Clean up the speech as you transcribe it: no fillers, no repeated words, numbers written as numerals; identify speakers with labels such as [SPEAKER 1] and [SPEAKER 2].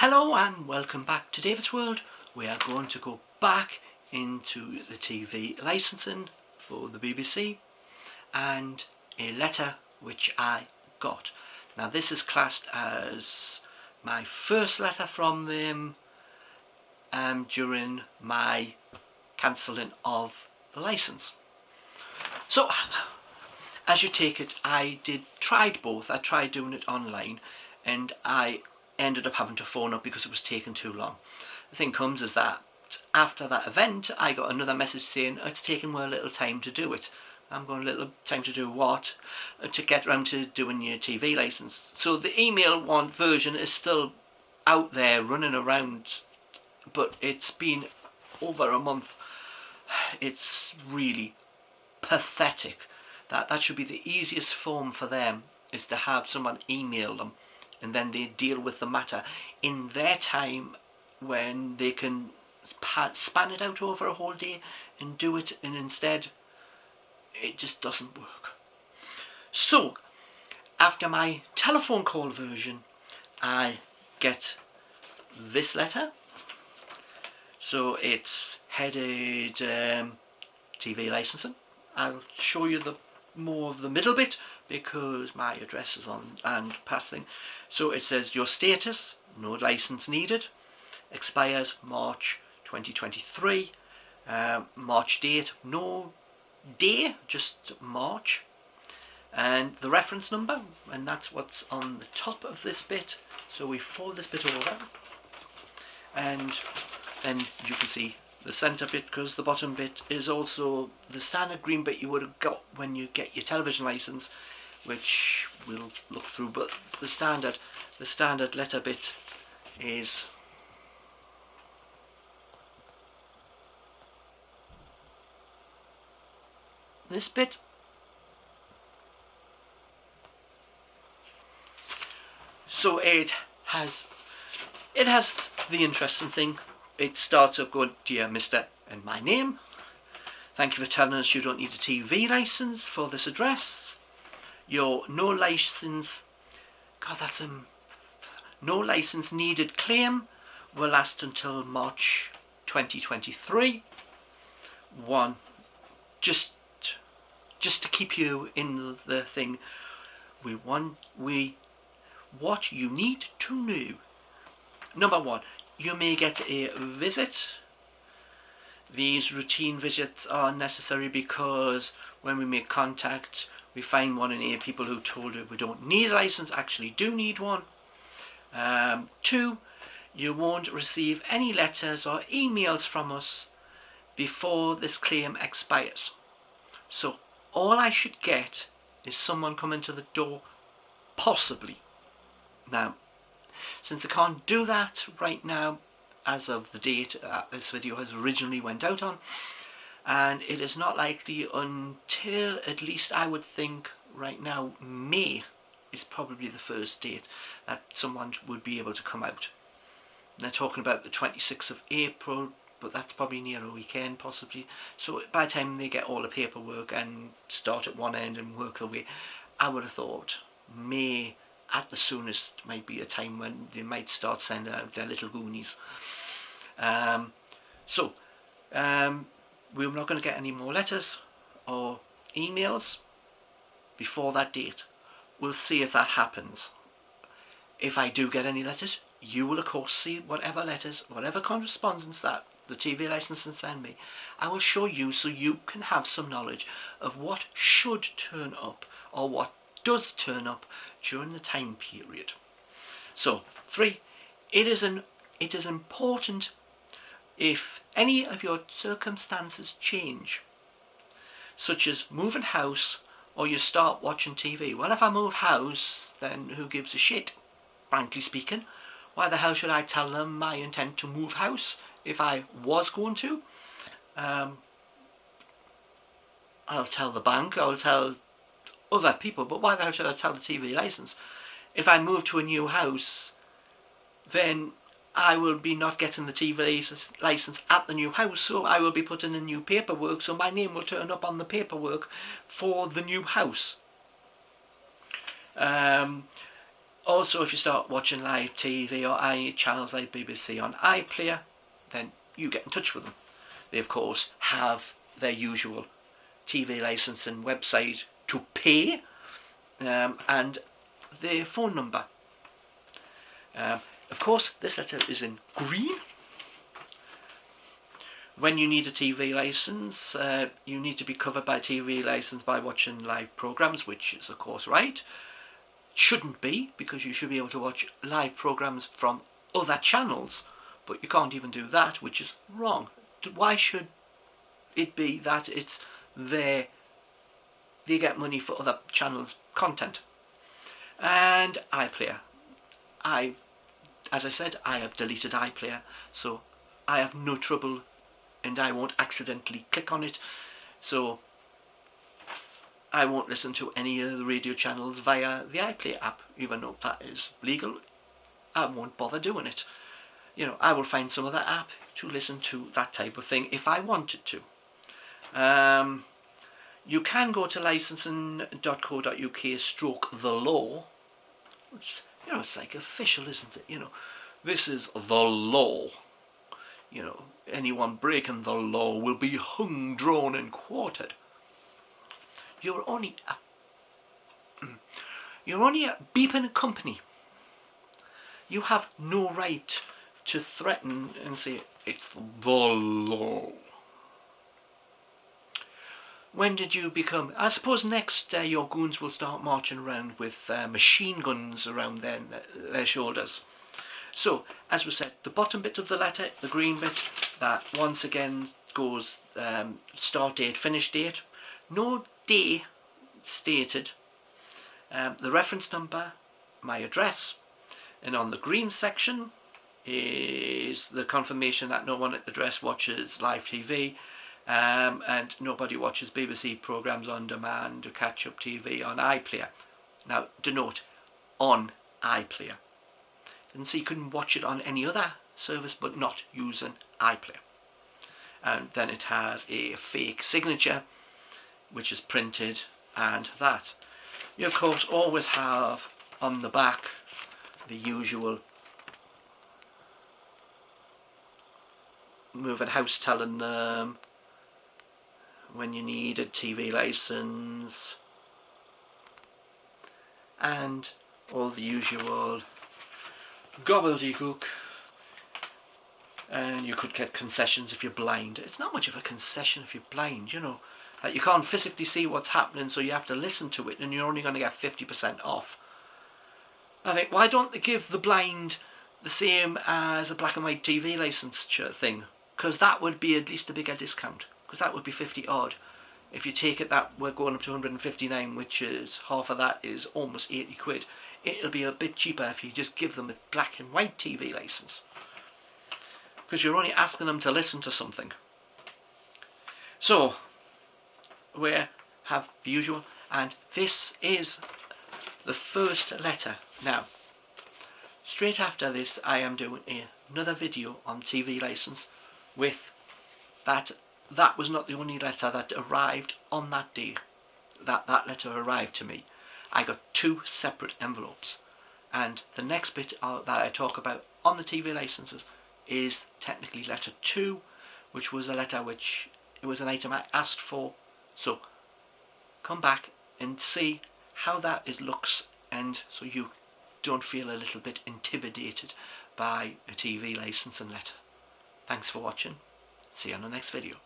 [SPEAKER 1] Hello and welcome back to David's World. We are going to go back into the TV licensing for the BBC and a letter which I got. Now this is classed as my first letter from them during my cancelling of the licence. So as you take it, I tried both. I tried doing it online and I ended up having to phone up because it was taking too long. The thing comes is that after that event I got another message saying it's taking more a little time to do it. I'm going, a little time to do what? To get around to doing your TV licence. So the email one version is still out there running around, but it's been over a month. It's really pathetic. That should be the easiest form for them, is to have someone email them and then they deal with the matter in their time, when they can span it out over a whole day and do it, and instead it just doesn't work. So after my telephone call version I get this letter. So it's headed TV licensing. I'll show you the more of the middle bit because my address is on and past thing. So it says your status, no license needed, expires March 2023, March date, no day, just March, and the reference number, and that's what's on the top of this bit. So we fold this bit over and then you can see the centre bit, because the bottom bit is also the standard green bit you would have got when you get your television licence, which we'll look through, but the standard letter bit is this bit. So it has the interesting thing. It starts up going, dear Mr. and my name, thank you for telling us you don't need a TV licence for this address. Your no licence needed claim will last until March 2023. One, just to keep you in the thing, what you need to know. Number one, you may get a visit. These routine visits are necessary because when we make contact we find 1 in 8 people who told you we don't need a licence actually do need one. 2, you won't receive any letters or emails from us before this claim expires. So all I should get is someone coming to the door, possibly. Now, since I can't do that right now, as of the date this video has originally went out on, and it is not likely until, at least I would think right now, May is probably the first date that someone would be able to come out. And they're talking about the 26th of April, but that's probably near a weekend possibly. So by the time they get all the paperwork and start at one end and work their way, I would have thought May at the soonest might be a time when they might start sending out their little goonies. We're not going to get any more letters or emails before that date. We'll see if that happens. If I do get any letters, you will of course see whatever letters, whatever correspondence that the TV licensing send me. I will show you so you can have some knowledge of what should turn up or what does turn up during the time period. So 3, it is important, if any of your circumstances change, such as moving house or you start watching TV. Well, if I move house, then who gives a shit, frankly speaking? Why the hell should I tell them my intent to move house if I was going to? I'll tell the bank, I'll tell other people, but why the hell should I tell the TV licence? If I move to a new house, then I will be not getting the TV licence at the new house, so I will be putting in new paperwork, so my name will turn up on the paperwork for the new house. Also, if you start watching live TV or channels like BBC on iPlayer, then you get in touch with them. They of course have their usual TV licensing website to pay, and their phone number. Of course, this letter is in green. When you need a TV licence, you need to be covered by TV licence by watching live programmes, which is of course right. Shouldn't be, because you should be able to watch live programmes from other channels, but you can't even do that, which is wrong. Why should it be that it's there, they get money for other channels' content? And iPlayer. As I said, I have deleted iPlayer, so I have no trouble and I won't accidentally click on it, so I won't listen to any of the radio channels via the iPlayer app, even though that is legal. I won't bother doing it. You know, I will find some other app to listen to that type of thing if I wanted to. You can go to licensing.co.uk/the law, which, you know, it's like official, isn't it? You know, this is the law. You know, anyone breaking the law will be hung, drawn and quartered. You're only a beeping company. You have no right to threaten and say it's the law. When did you become... I suppose next your goons will start marching around with machine guns around their shoulders. So, as we said, the bottom bit of the letter, the green bit, that once again goes start date, finish date. No day stated. The reference number, my address, and on the green section is the confirmation that no one at the address watches live TV, and nobody watches BBC programmes on demand or catch-up TV on iPlayer. Now, denote on iPlayer. And so you can watch it on any other service but not using iPlayer. And then it has a fake signature which is printed, and that. You of course always have on the back the usual moving house telling them when you need a TV licence, and all the usual gobbledygook. And you could get concessions if you're blind. It's not much of a concession if you're blind, you know. Like, you can't physically see what's happening, so you have to listen to it, and you're only going to get 50% off. I think, why don't they give the blind the same as a black and white TV licence thing? Because that would be at least a bigger discount. Because that would be 50 odd. If you take it that we're going up to 159, which is half of that is almost 80 quid. It'll be a bit cheaper if you just give them a black and white TV licence. Because you're only asking them to listen to something. So, we have the usual, and this is the first letter. Now, straight after this I am doing another video on TV licence with that. That was not the only letter that arrived on that day. That letter arrived to me. I got 2 separate envelopes, and the next bit that I talk about on the TV licences is technically letter 2, which was a letter which it was an item I asked for. So come back and see how that looks, and so you don't feel a little bit intimidated by a TV licensing letter. Thanks for watching. See you on the next video.